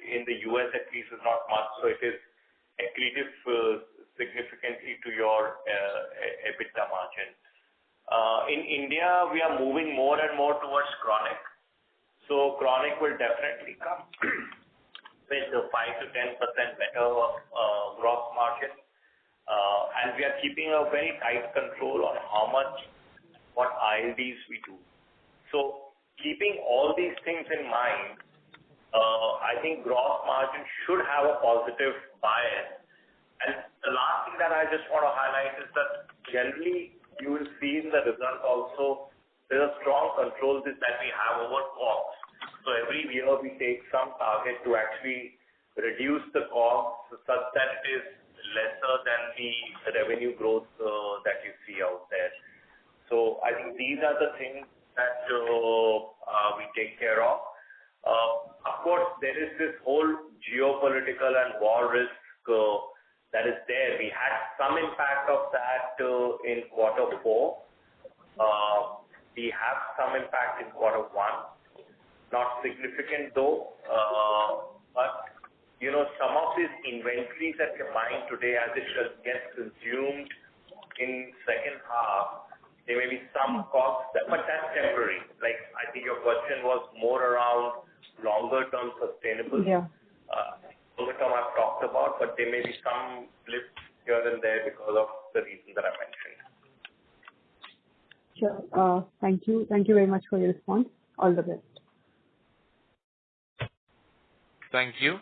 in the US at least is not much, so it is accretive significantly to your EBITDA margin. In India, we are moving more and more towards chronic. So chronic will definitely come with a 5 to 10% better gross margin. And we are keeping a very tight control on what ILDs we do. So keeping all these things in mind, I think gross margin should have a positive bias. And the last thing that I just want to highlight is that generally you will see in the result also, there's a strong control that we have over costs. So every year we take some target to actually reduce the costs such that it is lesser than the revenue growth that you see out there. So I think these are the things that we take care of. Of course, there is this whole geopolitical and war risk that is there. We had some impact of that in quarter 4. We have some impact in quarter 1. Not significant though, but some of these inventories that you're buying today, as it gets consumed in second half, there may be some costs, but that's temporary. Like I think your question was more around longer term sustainable. Yeah. Longer term I've talked about, but there may be some blips here and there because of the reason that I mentioned. Sure. Thank you. Thank you very much for your response. All the best. Thank you.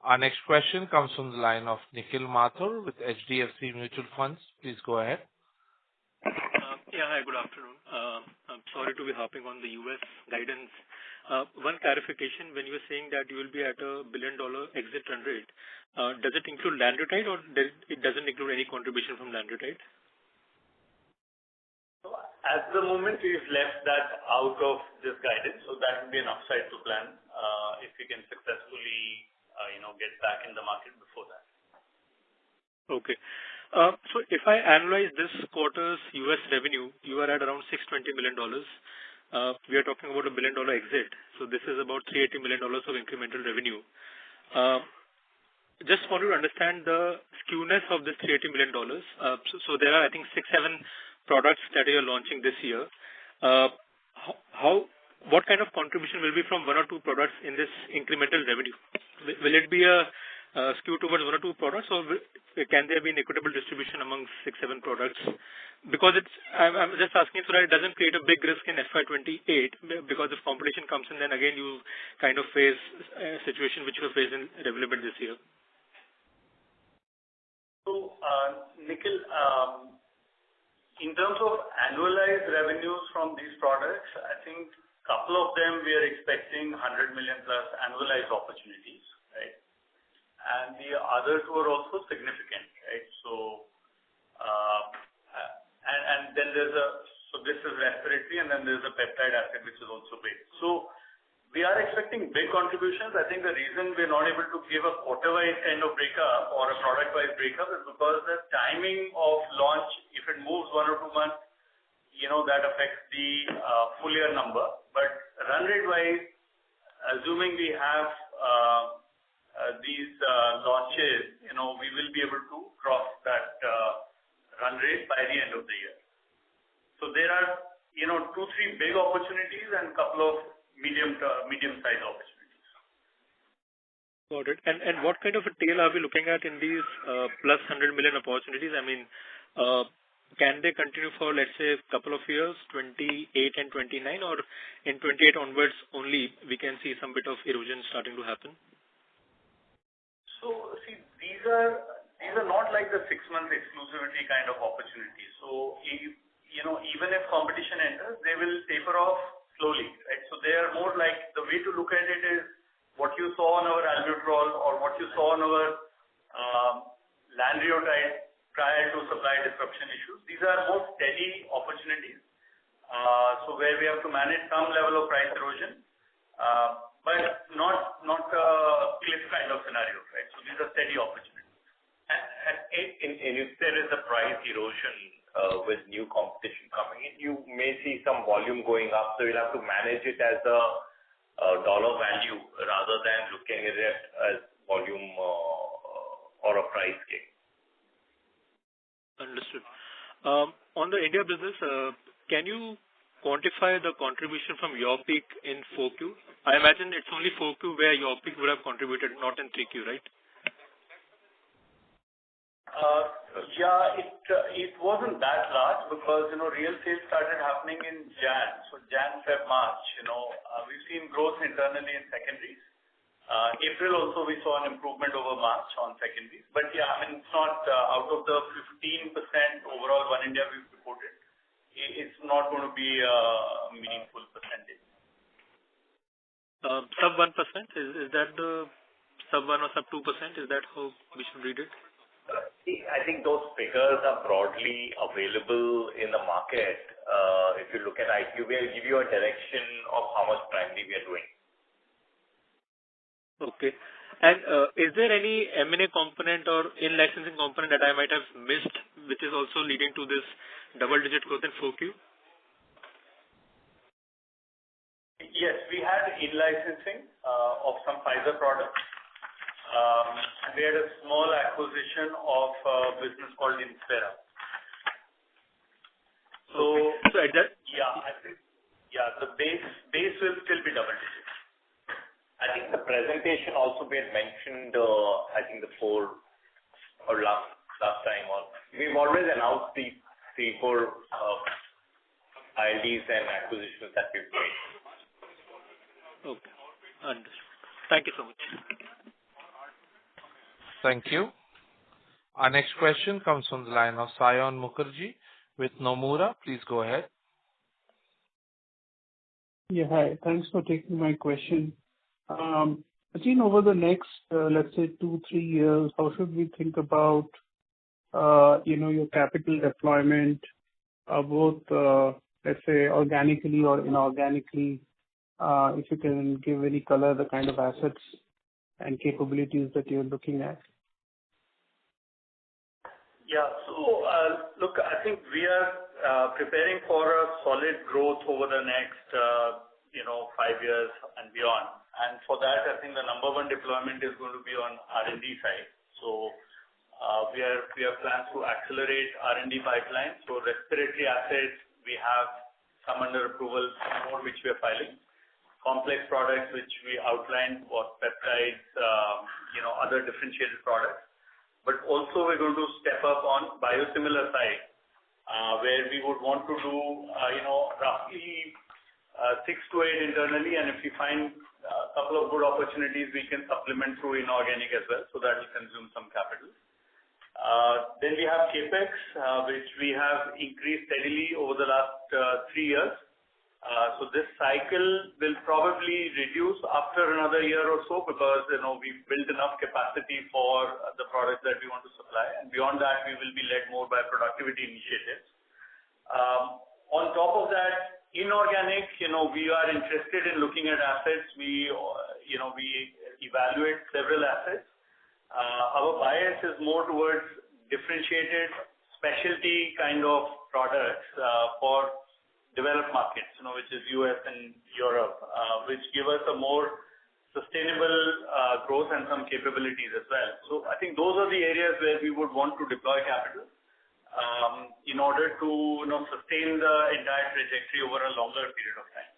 Our next question comes from the line of Nikhil Mathur with HDFC Mutual Funds. Please go ahead. Yeah, hi, good afternoon. I'm sorry to be hopping on the US guidance. One clarification, when you were saying that you will be at $1 billion exit run rate, does it include lanreotide or it doesn't include any contribution from lanreotide? So at the moment, we've left that out of this guidance, so that would be an upside to plan if we can successfully, get back in the market before that. Okay. So if I analyze this quarter's US revenue, you are at around $620 million. We are talking about $1 billion exit. So this is about $380 million of incremental revenue. Just want to understand the skewness of this $380 million. So there are, I think, 6-7 products that you are launching this year. What kind of contribution will be from 1 or 2 products in this incremental revenue? Will it be a skew towards 1 or 2 products, or can there be an equitable distribution among 6-7 products? Because I'm just asking so that it doesn't create a big risk in FY28, because if competition comes in, then again you kind of face a situation which you faced in Revlimid this year. So, Nikhil, in terms of annualized revenues from these products, I think a couple of them we are expecting 100 million plus annualized opportunities, right? And the others were also significant, right? So this is respiratory, and then there's a peptide asset which is also big. So we are expecting big contributions. I think the reason we're not able to give a quarter-wise kind of breakup or a product-wise breakup is because the timing of launch, if it moves 1 or 2 months, that affects the full year number. But run rate-wise, assuming we have these launches, we will be able to cross that run rate by the end of the year. So there are, 2-3 big opportunities and a couple of medium-sized opportunities. Got it. And what kind of a tail are we looking at in these plus 100 million opportunities? I mean, can they continue for, let's say, a couple of years, 28 and 29, or in 28 onwards only we can see some bit of erosion starting to happen? So, see, these are not like the 6-month exclusivity kind of opportunities. So, even if competition enters, they will taper off slowly, right? So they are more like, the way to look at it is what you saw on our albuterol or what you saw on our lanreotide prior to supply disruption issues. These are more steady opportunities. So where we have to manage some level of price erosion, but not a cliff kind of scenario, right? So these are steady opportunities. And if there is a price erosion with new competition coming in, you may see some volume going up. So you'll have to manage it as a dollar value rather than looking at it as volume or a price gain. Understood. On the India business, can you quantify the contribution from Yurpeak in 4Q? I imagine it's only 4Q where Yurpeak would have contributed, not in 3Q, right? It wasn't that large because, real sales started happening in Jan. So Jan, Feb, March, we've seen growth internally in secondaries. April also we saw an improvement over March on secondaries. But it's not out of the 15% overall One India we've reported. It's not going to be a meaningful percentage. Sub 1%? Is that the sub 1 or sub 2%? Is that how we should read it? I think those figures are broadly available in the market. If you look at IQ, we'll give you a direction of how much primary we are doing. Okay. And is there any M&A component or in-licensing component that I might have missed, which is also leading to this double-digit growth in 4Q? Yes, we had in-licensing of some Pfizer products. We had a small acquisition of a business called Inspira. So at that, I think the base will still be double digits. I think the presentation also we had mentioned, I think the 4 or last time on. We've always announced the 3-4 ILDs and acquisitions that we've made. Okay, understood. Thank you so much. Thank you. Our next question comes from the line of Saion Mukherjee with Nomura. Please go ahead. Yeah, hi. Thanks for taking my question. Ajin, over the next, let's say 2-3 years, how should we think about, your capital deployment, both, let's say organically or inorganically? If you can give any color, the kind of assets and capabilities that you're looking at. Yeah. So, look, I think we are preparing for a solid growth over the next, 5 years and beyond. And for that, I think the number one deployment is going to be on R&D side. So, we have plans to accelerate R&D pipeline. So, respiratory assets, we have some under approval, some more which we are filing. Complex products which we outlined, what peptides, other differentiated products. But also we're going to step up on biosimilar side, where we would want to do, roughly 6 to 8 internally, and if we find a couple of good opportunities, we can supplement through inorganic as well, so that will consume some capital. Then we have CapEx, which we have increased steadily over the last 3 years. So this cycle will probably reduce after another year or so because, we've built enough capacity for the products that we want to supply. And beyond that, we will be led more by productivity initiatives. On top of that, inorganic, we are interested in looking at assets. We evaluate several assets. Our bias is more towards differentiated specialty kind of products for developed markets, which is US and Europe, which give us a more sustainable growth and some capabilities as well. So I think those are the areas where we would want to deploy capital in order to sustain the entire trajectory over a longer period of time.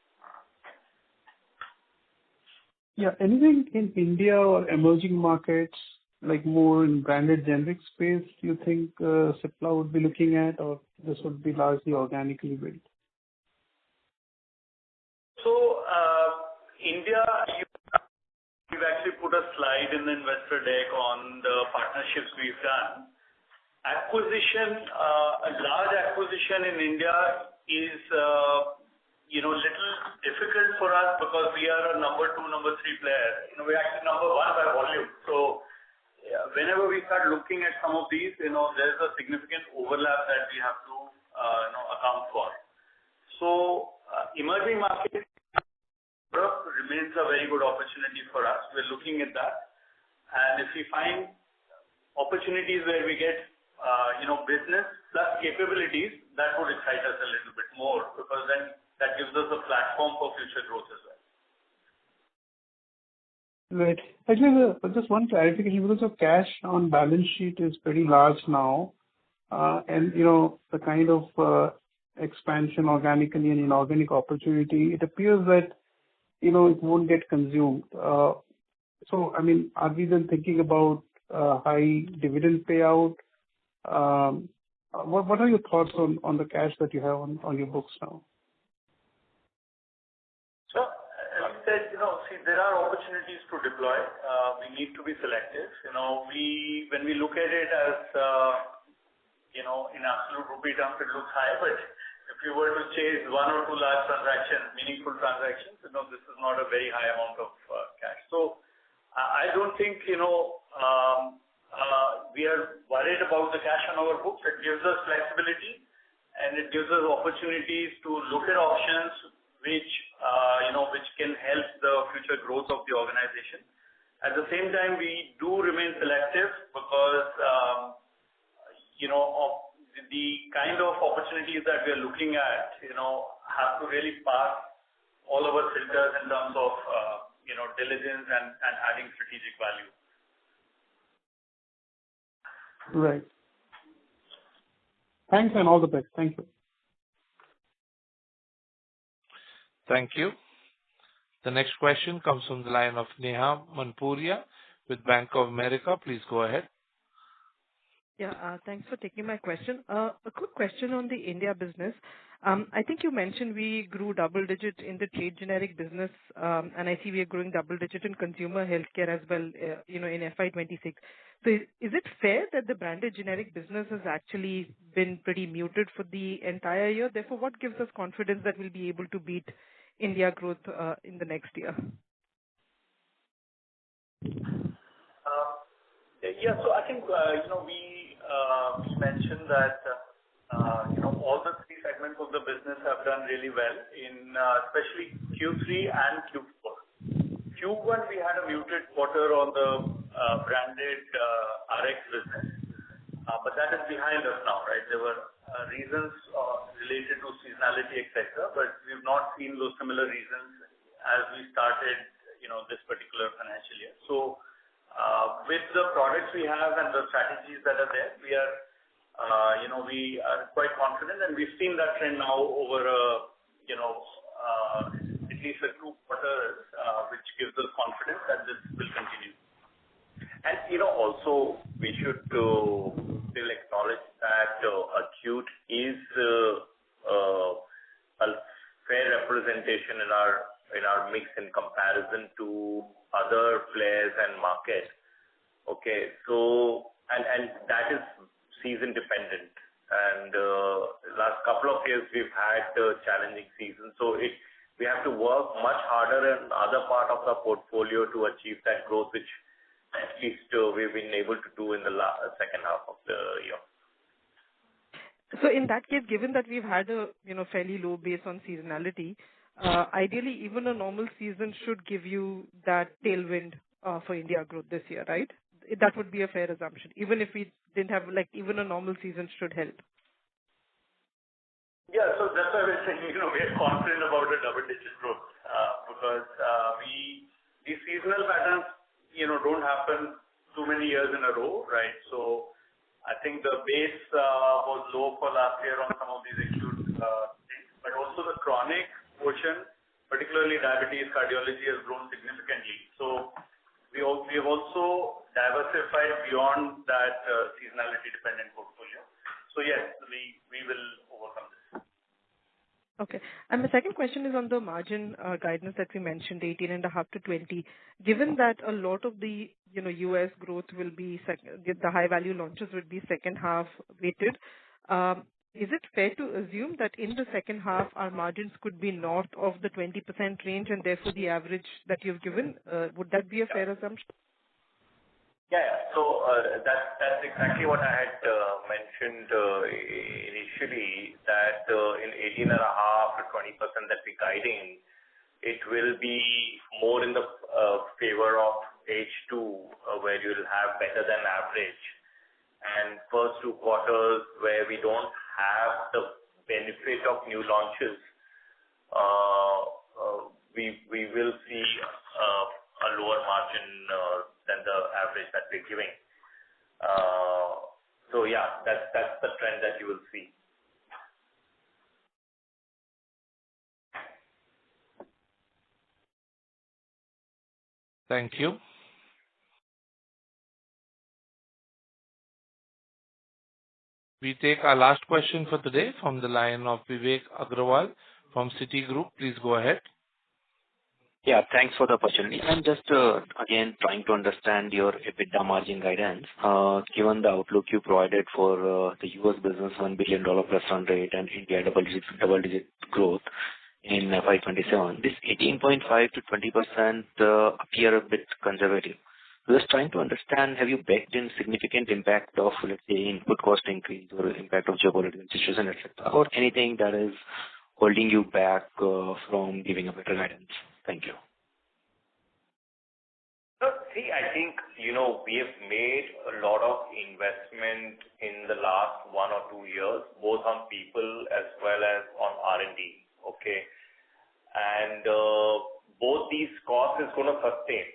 Yeah. Anything in India or emerging markets, like more in branded generic space, do you think Cipla would be looking at, or this would be largely organically built? So, India, we've actually put a slide in the investor deck on the partnerships we've done. Acquisition, a large acquisition in India is little difficult for us because we are a number 2, number 3 player. We're actually number 1 by volume. So whenever we start looking at some of these, there's a significant overlap that we have to account for. So emerging markets remains a very good opportunity for us. We're looking at that, and if we find opportunities where we get business plus capabilities, that would excite us a little bit more, because then that gives us a platform for future growth as well. Right. Actually, just one clarification, because your cash on balance sheet is pretty large now, and the kind of expansion organically and inorganic opportunity, it appears that it won't get consumed. So, I mean, are we then thinking about high dividend payout? What are your thoughts on the cash that you have on your books now? So, as you said, there are opportunities to deploy. We need to be selective. When we look at it as, in absolute rupee terms, it looks high, but if you were to chase 1 or 2 large transactions, meaningful transactions, this is not a very high amount of cash. So, I don't think, we are worried about the cash on our books. It gives us flexibility, and it gives us opportunities to look at options which can help the future growth of the organization. At the same time, we do remain selective because, of the kind of opportunities that we are looking at, have to really pass all our filters in terms of, diligence and adding strategic value. Right. Thanks, and all the best. Thank you. Thank you. The next question comes from the line of Neha Manpuria with Bank of America. Please go ahead. Yeah, thanks for taking my question. A quick question on the India business. I think you mentioned we grew double-digit in the trade generic business, and I see we are growing double-digit in consumer healthcare as well, in FY26. So is it fair that the branded generic business has actually been pretty muted for the entire year? Therefore, what gives us confidence that we'll be able to beat India growth in the next year? Yeah, so I think, we mentioned that, all the 3 segments of the business have done really well in, especially Q3 and Q4. Q1, we had a muted quarter on the branded RX business, but that is behind us now, right? There were reasons related to seasonality, etc., but we've not seen those similar reasons as we started, this particular financial year. So, with the products we have and the strategies that are there, we are quite confident, and we've seen that trend now over at least 2 quarters, which gives us confidence that this will continue. And also we should still acknowledge that acute is a fair representation in our mix in comparison to other players and markets. Okay, so and that is season dependent, and last couple of years we've had challenging seasons, so we have to work much harder in other part of the portfolio to achieve that growth, which at least we've been able to do in the second half of the year. So in that case, given that we've had a fairly low base on seasonality, ideally even a normal season should give you that tailwind for India growth this year, right? That would be a fair assumption. Even if we didn't have even a normal season should help. Yeah, so that's why we're saying, we are confident about the double-digit growth because these seasonal patterns, don't happen too many years in a row, right? So I think the base was low for last year on some of these acute things, but also the chronic portion, particularly diabetes, cardiology has grown significantly. So we have also diversified beyond that seasonality-dependent portfolio. So yes, we will overcome this. Okay. And the second question is on the margin guidance that we mentioned, 18.5 to 20. Given that a lot of the US growth will be the high value launches would be second half weighted, is it fair to assume that in the second half our margins could be north of the 20% range and therefore the average that you've given? Would that be a fair assumption? Yeah. So that's exactly what I had mentioned initially, that in 18.5 to 20% that we're guiding, it will be more in the favor of H2, where you'll have better than average. And first 2 quarters where we don't have the benefit of new launches, we will see a lower margin than the average that we're giving. So yeah, that's the trend that you will see. Thank you. We take our last question for the day from the line of Vivek Agrawal from Citigroup. Please go ahead. Yeah, thanks for the opportunity. I'm just again trying to understand your EBITDA margin guidance. Given the outlook you provided for the US business, $1 billion plus run rate and India double-digit growth in FY27, this 18.5 to 20% appear a bit conservative. Just trying to understand, have you baked in significant impact of, let's say, input cost increase or impact of geopolitical situation, etc., or anything that is holding you back from giving a better guidance? Thank you. See, I think, we have made a lot of investment in the last 1 or 2 years, both on people as well as on R&D. Okay. And both these costs is going to sustain.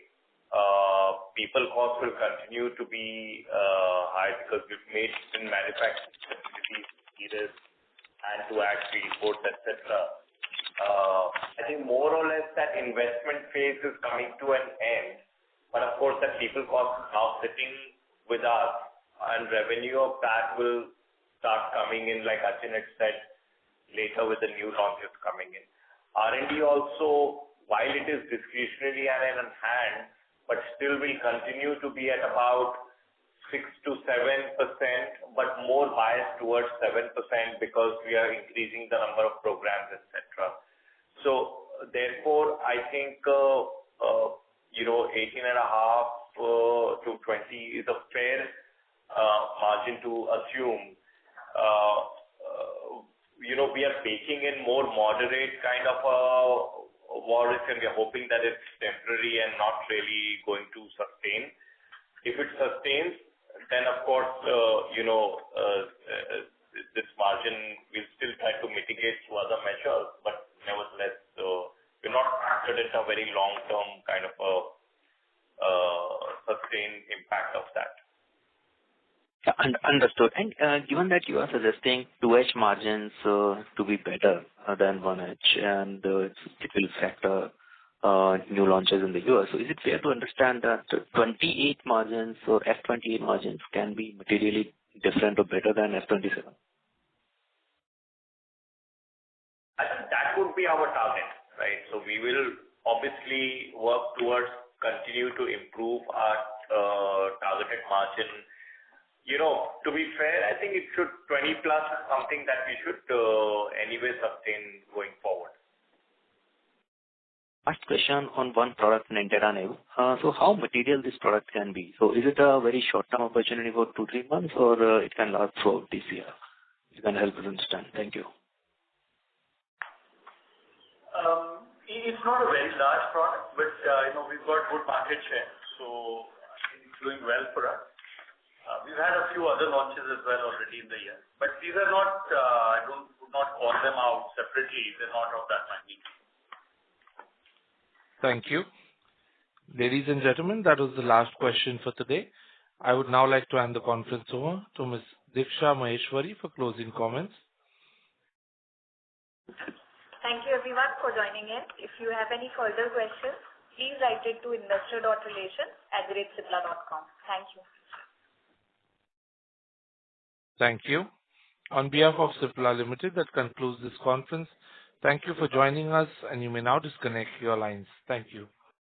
People costs will continue to be high because we've made in manufacturing facilities needed and to actually report, etc. I think more or less that investment phase is coming to an end. But of course, that people cost is now sitting with us, and revenue of that will start coming in, like Achin had said, later with the new launches coming in. R&D also, while it is discretionary and in hand, but still will continue to be at about 6 to 7%, but more biased towards 7% because we are increasing the number of programs, etc. So therefore, I think 18.5 to 20 is a fair margin to assume. We are baking in more moderate kind of a war risk, and we are hoping that it's temporary and not really going to sustain. If it sustains, then of course, this margin will still try to mitigate through other measures, but nevertheless, we're not factored into a very long-term kind of a sustained impact of that. Yeah, understood. And given that you are suggesting 2H margins to be better than 1H, and it will factor new launches in the US, so is it fair to understand that 28 margins or F28 margins can be materially different or better than F27? I think that would be our target, right? So we will obviously work towards continue to improve our targeted margin. To be fair, I think it should 20 plus is something that we should anyway sustain going forward. Last question on one product, Nintedanib. So how material this product can be? So is it a very short-term opportunity for 2-3 months, or it can last throughout this year? you can help us understand. Thank you. It's not a very large product, but we've got good market share, so I think it's doing well for us. We've had a few other launches as well already in the year, but these are not, I would not call them out separately. They're not of that magnitude. Thank you. Ladies and gentlemen, that was the last question for today. I would now like to hand the conference over to Ms. Diksha Maheshwari for closing comments. Thank you everyone for joining in. If you have any further questions, please write it to investor.relations@cipla.com. Thank you. Thank you. On behalf of Cipla Limited, that concludes this conference. Thank you for joining us, and you may now disconnect your lines. Thank you.